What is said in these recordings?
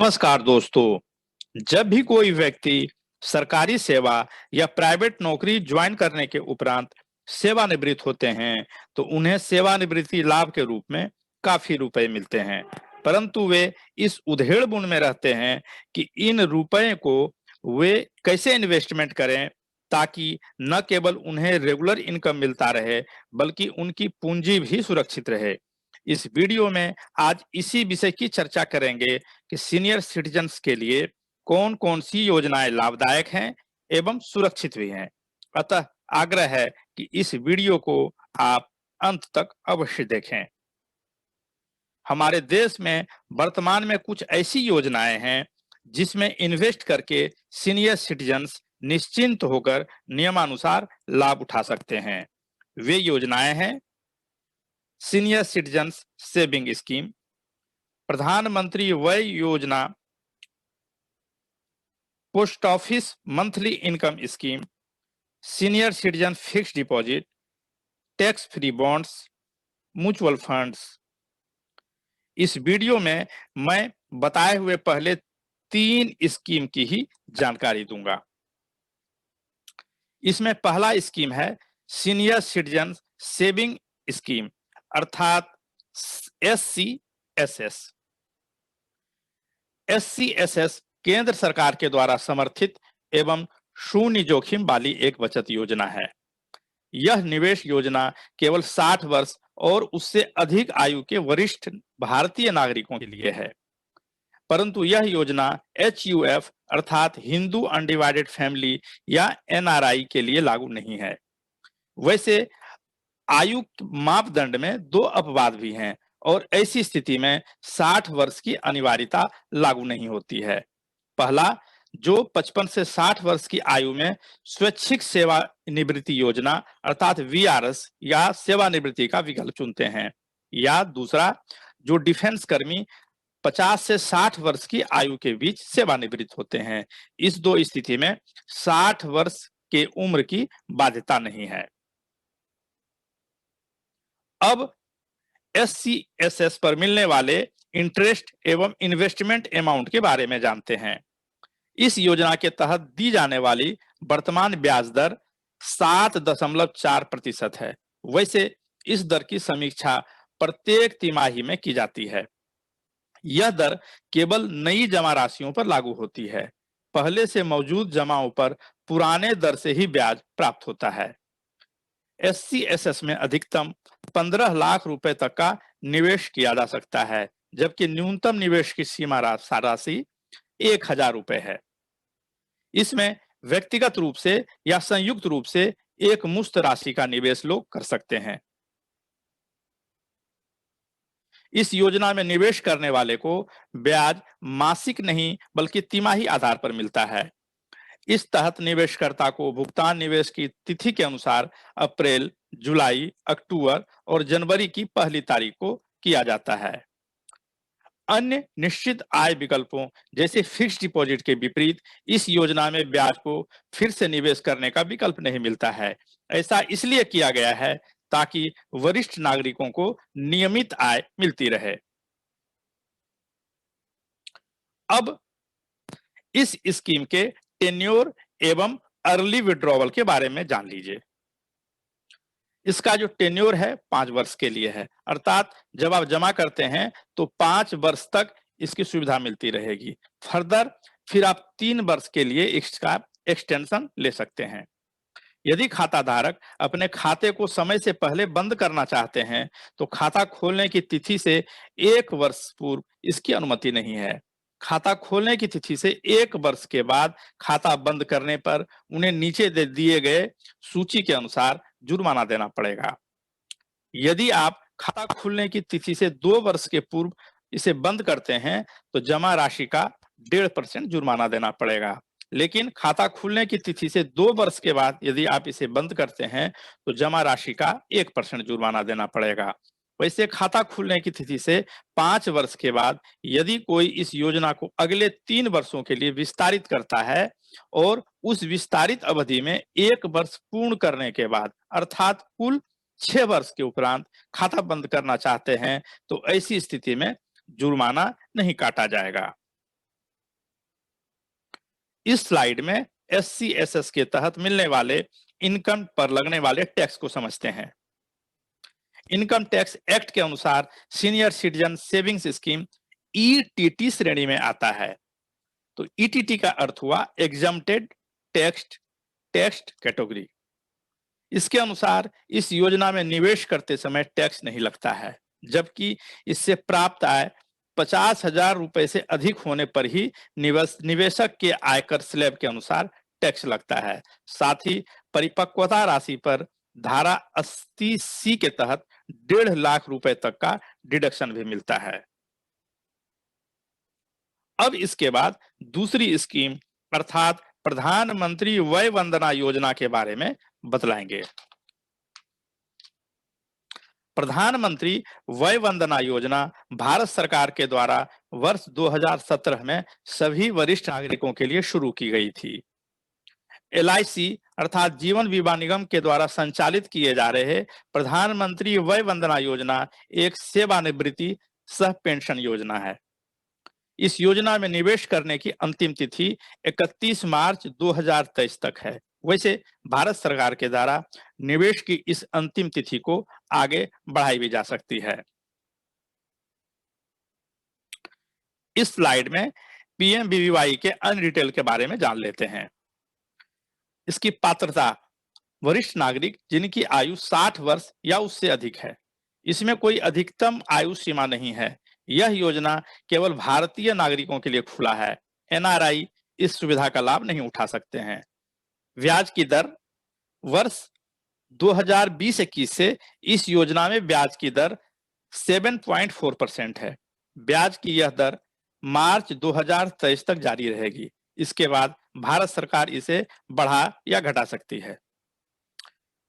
नमस्कार दोस्तों। जब भी कोई व्यक्ति सरकारी सेवा या प्राइवेट नौकरी ज्वाइन करने के उपरांत सेवानिवृत्त होते हैं, तो उन्हें सेवानिवृत्ति लाभ के रूप में काफी रुपए मिलते हैं। परंतु वे इस उधेड़-बुन में रहते हैं कि इन रुपए को वे कैसे इन्वेस्टमेंट करें, ताकि न केवल उन्हें रेगुलर इनकम मिलता रहे, बल्कि उनकी पूंजी भी सुरक्षित रहे। इस वीडियो में आज इसी विषय की चर्चा करेंगे कि सीनियर सिटीजन्स के लिए कौन-कौन सी योजनाएं लाभदायक हैं एवं सुरक्षित भी हैं। अतः आग्रह है कि इस वीडियो को आप अंत तक अवश्य देखें। हमारे देश में वर्तमान में कुछ ऐसी योजनाएं हैं जिसमें इन्वेस्ट करके सीनियर सिटीजन्स निश्चिंत होकर नियमानुसार लाभ उठा सकते हैं। वे योजनाएं हैं सीनियर सिटीजन्स सेविंग स्कीम, प्रधानमंत्री वय योजना, post office monthly income scheme, senior citizen fixed deposit, tax free bonds, mutual funds. इस वीडियो में मैं बताए हुए पहले 3 स्कीम की ही जानकारी दूंगा। इसमें पहला स्कीम है सीनियर सिटीजन सेविंग स्कीम अर्थात SCSS। SCSS केंद्र सरकार के द्वारा समर्थित एवं शून्य जोखिम वाली एक बचत योजना है। यह निवेश योजना केवल 60 वर्ष और उससे अधिक आयु के वरिष्ठ भारतीय नागरिकों के लिए है। परंतु यह योजना HUF अर्थात हिंदू अनडिवाइडेड फैमिली या NRI के लिए लागू नहीं है। वैसे आयु मापदंड में 2 अपवाद भी हैं और ऐसी स्थिति में 60 वर्ष की अनिवार्यता लागू नहीं होती है। पहला, जो 55 से 60 वर्ष की आयु में स्वैच्छिक सेवानिवृत्ति योजना अर्थात VRS या सेवानिवृत्ति का विकल्प चुनते हैं, या दूसरा, जो डिफेंस कर्मी 50 से 60 वर्ष की आयु के बीच सेवानिवृत्त होते हैं। इस 2 स्थिति में 60 वर्ष के उम्र की बाध्यता नहीं है। अब SCSS पर मिलने वाले इंटरेस्ट एवं इन्वेस्टमेंट अमाउंट के बारे में जानते हैं। इस योजना के तहत दी जाने वाली वर्तमान ब्याज दर 7.4% है। वैसे इस दर की समीक्षा प्रत्येक तिमाही में की जाती है। यह दर केवल नई जमा राशियों पर लागू होती है। पहले से मौजूद जमाओं पर पुराने दर से ही ब्याज प्राप्त होता है। SCSS में अधिकतम 15 लाख रुपए तक का निवेश किया जा सकता है, जबकि न्यूनतम निवेश की सीमा राशि 1000 रुपए है। इसमें व्यक्तिगत रूप से या संयुक्त रूप से एक मुश्त राशि का निवेश लोग कर सकते हैं। इस योजना में निवेश करने वाले को ब्याज मासिक नहीं बल्कि तिमाही आधार पर मिलता है। इस तहत निवेशकर्ता को भुगतान निवेश की तिथि के अनुसार अप्रैल, जुलाई, अक्टूबर और जनवरी की पहली तारीख को किया जाता है। अन्य निश्चित आय विकल्पों जैसे फिक्स्ड डिपॉजिट के विपरीत इस योजना में ब्याज को फिर से निवेश करने का विकल्प नहीं मिलता है। ऐसा इसलिए किया गया है ताकि वरिष्ठ नागरिकों को नियमित आय मिलती रहे। अब इस स्कीम के टेन्योर एवं अर्ली विड्रॉवल के बारे में जान लीजिए। इसका जो टेन्योर है 5 वर्ष के लिए है, अर्थात जब आप जमा करते हैं तो 5 वर्ष तक इसकी सुविधा मिलती रहेगी। फर्दर फिर आप 3 वर्ष के लिए इसका एक्सटेंशन ले सकते हैं। यदि खाता धारक अपने खाते को समय से पहले बंद करना चाहते हैं, तो खाता खोलने की तिथि से 1 वर्ष पूर्व इसकी अनुमति नहीं है। खाता खोलने की तिथि से 1 वर्ष के बाद खाता बंद करने पर उन्हें नीचे दे दिए गए सूची के अनुसार जुर्माना देना पड़ेगा। यदि आप खाता खुलने की तिथि से 2 वर्ष के पूर्व इसे बंद करते हैं, तो जमा राशि का 1.5% जुर्माना देना पड़ेगा। लेकिन खाता खुलने की तिथि से 2 वर्ष के बाद यदि आप इसे बंद करते हैं, तो जमा राशि का 1% जुर्माना देना पड़ेगा। वैसे खाता खुलने की तिथि से 5 वर्ष के बाद यदि कोई इस योजना को अगले 3 वर्षों के लिए विस्तारित करता है और उस विस्तारित अवधि में 1 वर्ष पूर्ण करने के बाद अर्थात कुल 6 वर्ष के उपरांत खाता बंद करना चाहते हैं, तो ऐसी स्थिति में जुर्माना नहीं काटा जाएगा। इस स्लाइड में SCSS के तहत मिलने वाले इनकम पर लगने वाले टैक्स को समझते हैं। इनकम टैक्स एक्ट के अनुसार senior citizen savings scheme ETT श्रेणी में आता है। तो ETT का अर्थ हुआ एग्जम्प्टेड टैक्स कैटेगरी। इसके अनुसार इस योजना में निवेश करते समय टैक्स नहीं लगता है, जबकि इससे प्राप्त आय 50,000 रुपए से अधिक होने पर ही निवेशक के आयकर स्लैब के अनुसार टैक्स लगता है। साथ ही परिपक्वता राशि पर धारा 80C के तहत 1.5 लाख रुपए तक का डिडक्शन भी मिलता है। अब इसके बाद दूसरी स्कीम अर्थात प्रधानमंत्री वय वंदना योजना के बारे में बतलाएंगे। प्रधानमंत्री वय वंदना योजना भारत सरकार के द्वारा वर्ष 2017 में सभी वरिष्ठ नागरिकों के लिए शुरू की गई थी। LIC अर्थात जीवन बीमा निगम के द्वारा संचालित किए जा रहे प्रधानमंत्री वय वंदना योजना एक सेवानिवृत्ति सह पेंशन योजना है। इस योजना में निवेश करने की अंतिम तिथि 31 मार्च 2023 तक है। वैसे भारत सरकार के द्वारा निवेश की इस अंतिम तिथि को आगे बढ़ाई भी जा सकती है। इस स्लाइड में PMBBY के अन्य डिटेल के बारे में जान लेते हैं। इसकी पात्रता वरिष्ठ नागरिक जिनकी आयु 60 वर्ष या उससे अधिक है। इसमें कोई अधिकतम आयु सीमा नहीं है। यह योजना केवल भारतीय नागरिकों के लिए खुला है। NRI इस सुविधा का लाभ नहीं उठा सकते हैं। ब्याज की दर वर्ष 2020-21 से इस योजना में ब्याज की दर 7.4% है। ब्याज की यह दर मार्च 2023 तक जारी रहेगी। इसके बाद भारत सरकार इसे बढ़ा या घटा सकती है।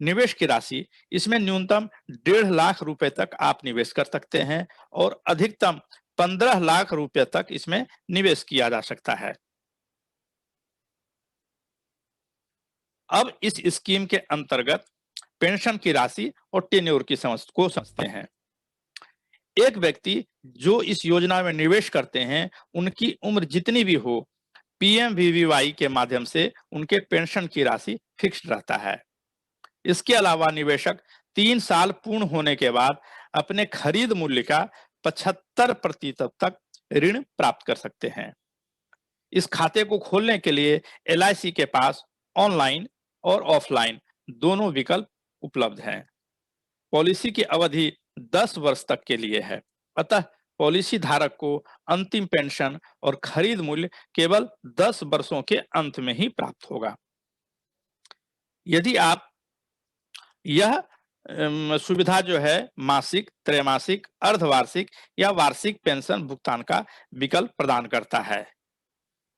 निवेश की राशि इसमें न्यूनतम 1.5 लाख रुपए तक आप निवेश कर सकते हैं और अधिकतम 15 लाख रुपए तक इसमें निवेश किया जा सकता है। अब इस स्कीम के अंतर्गत पेंशन की राशि और टेन्योर की समझते हैं। एक व्यक्ति जो इस योजना में निवेश करते हैं, उनकी उम्र जितनी भी हो, PMBBY के माध्यम से उनके पेंशन की राशि फिक्स्ड रहता है। इसके अलावा निवेशक 3 साल पूर्ण होने के बाद अपने खरीद मूल्य का 75% तक ऋण प्राप्त कर सकते हैं। इस खाते को खोलने के लिए LIC के पास ऑनलाइन और ऑफलाइन दोनों विकल्प उपलब्ध हैं। पॉलिसी की अवधि 10 वर्ष तक के लिए है, अतः पॉलिसी धारक को अंतिम पेंशन और खरीद मूल्य केवल 10 वर्षों के अंत में ही प्राप्त होगा। यदि आप यह सुविधा जो है मासिक, त्रैमासिक, अर्धवार्षिक या वार्षिक पेंशन भुगतान का विकल्प प्रदान करता है।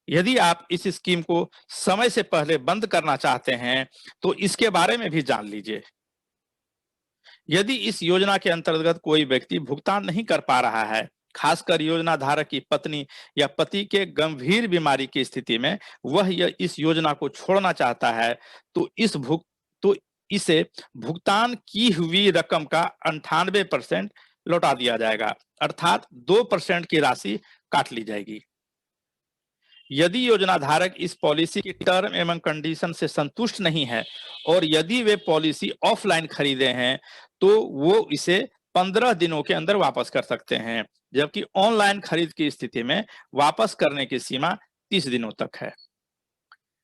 यदि आप इस स्कीम को समय से पहले बंद करना चाहते हैं तो इसके बारे में भी जान लीजिए। यदि इस योजना के अंतर्गत कोई व्यक्ति भुगतान नहीं कर पा रहा है, खासकर योजना धारक की पत्नी या पति के गंभीर बीमारी की स्थिति में वह इस योजना को छोड़ना चाहता है, तो इसे भुगतान की हुई रकम का 98% लौटा दिया जाएगा, अर्थात 2% की राशि काट ली जाएगी। यदि योजना धारक इस पॉलिसी की टर्म एवं कंडीशन से संतुष्ट नहीं है और यदि वे पॉलिसी ऑफलाइन खरीदे हैं तो वो इसे 15 दिनों के अंदर वापस कर सकते हैं, जबकि ऑनलाइन खरीद की स्थिति में वापस करने की सीमा 30 दिनों तक है।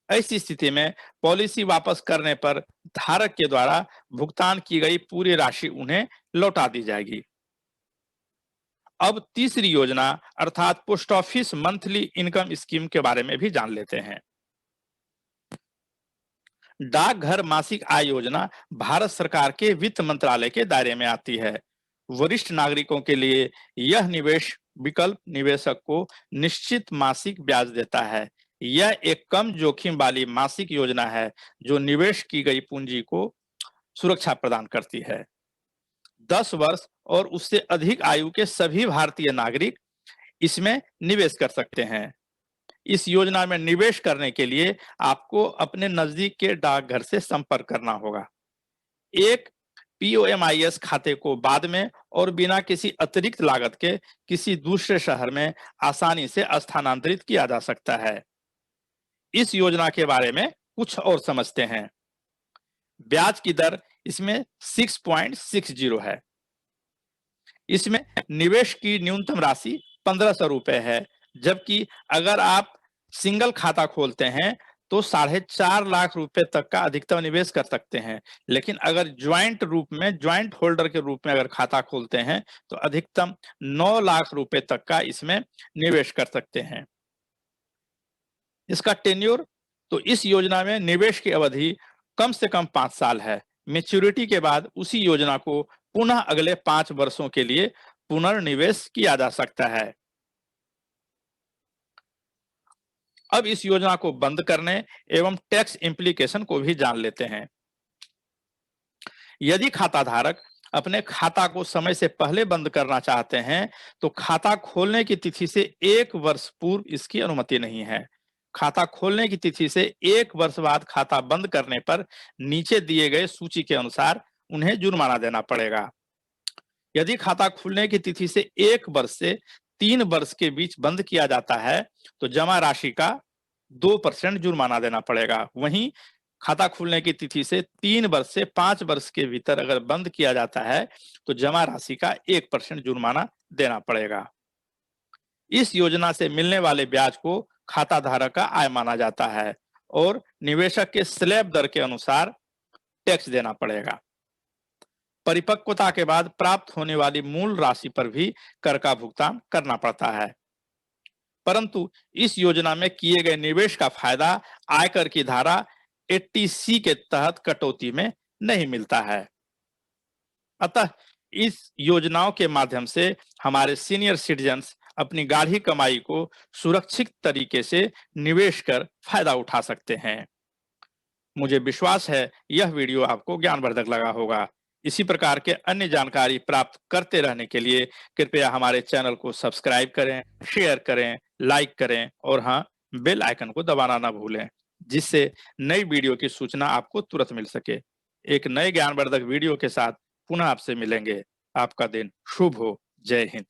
ऐसी स्थिति में पॉलिसी वापस करने पर धारक के द्वारा भुगतान की गई पूरी राशि उन्हें लौटा दी जाएगी। अब तीसरी योजना अर्थात post office monthly income scheme के बारे में भी जान लेते हैं। डाकघर मासिक आय योजना भारत सरकार के वित्त मंत्रालय के दायरे में आती है। वरिष्ठ नागरिकों के लिए यह निवेश विकल्प निवेशक को निश्चित मासिक ब्याज देता है। यह एक कम जोखिम वाली मासिक योजना है जो निवेश की गई पूंजी को सुरक्षा प्रदान करती है। 10 वर्ष और उससे अधिक आयु के सभी भारतीय नागरिक इसमें निवेश कर सकते हैं। इस योजना में निवेश करने के लिए आपको अपने नजदीक के डाकघर से संपर्क करना होगा। एक POMIS खाते को बाद में और बिना किसी अतिरिक्त लागत के किसी दूसरे शहर में आसानी से स्थानांतरित किया जा सकता है। इस योजना के बारे में कुछ और समझते हैं। ब्याज की दर इसमें 6.60 है। इसमें निवेश की न्यूनतम राशि 1500 रुपए है, जबकि अगर आप सिंगल खाता खोलते हैं तो 4.5 लाख रुपए तक का अधिकतम निवेश कर सकते हैं। लेकिन अगर ज्वाइंट होल्डर के रूप में अगर खाता खोलते हैं तो अधिकतम 9 लाख रुपए तक का इसमें निवेश कर सकते हैं। इसका टेन्योर, तो इस योजना में निवेश की अवधि कम से कम 5 साल है। मैच्योरिटी के बाद उसी योजना को पुनः अगले 5 वर्षों के लिए पुनर्निवेश किया जा सकता है। अब इस योजना को बंद करने एवं टैक्स इंप्लीकेशन को भी जान लेते हैं। यदि खाता धारक अपने खाता को समय से पहले बंद करना चाहते हैं तो खाता खोलने की तिथि से 1 वर्ष पूर्व इसकी अनुमति नहीं है। खाता खोलने की तिथि से 1 वर्ष बाद खाता बंद करने पर नीचे दिए गए सूची के अनुसार उन्हें जुर्माना देना पड़ेगा। यदि खाता खुलने की तिथि से 1 वर्ष से 3 वर्ष के बीच बंद किया जाता है तो जमा राशि का 2% जुर्माना देना पड़ेगा। वहीं खाता खुलने की तिथि से 3 वर्ष से 5 वर्ष के भीतर अगर बंद किया जाता है तो जमा राशि का 1% जुर्माना देना पड़ेगा। इस योजना से मिलने वाले ब्याज को खाता धारक का आय माना जाता है और निवेशक के स्लैब दर के अनुसार टैक्स देना पड़ेगा। परिपक्वता के बाद प्राप्त होने वाली मूल राशि पर भी कर का भुगतान करना पड़ता है, परंतु इस योजना में किए गए निवेश का फायदा आयकर की धारा 80C के तहत कटौती में नहीं मिलता है। अतः इस योजनाओं के माध्यम से हमारे सीनियर सिटीजन्स अपनी गाढ़ी कमाई को सुरक्षित तरीके से निवेश कर फायदा उठा सकते हैं। मुझे विश्वास है यह वीडियो आपको ज्ञानवर्धक लगा होगा। इसी प्रकार के अन्य जानकारी प्राप्त करते रहने के लिए कृपया हमारे चैनल को सब्सक्राइब करें, शेयर करें, लाइक करें और हाँ, बेल आइकन को दबाना ना भूलें, जिससे नई वीडियो की सूचना आपको तुरंत मिल सके। एक नए ज्ञानवर्धक वीडियो के साथ पुनः आपसे मिलेंगे। आपका दिन शुभ हो। जय हिंद।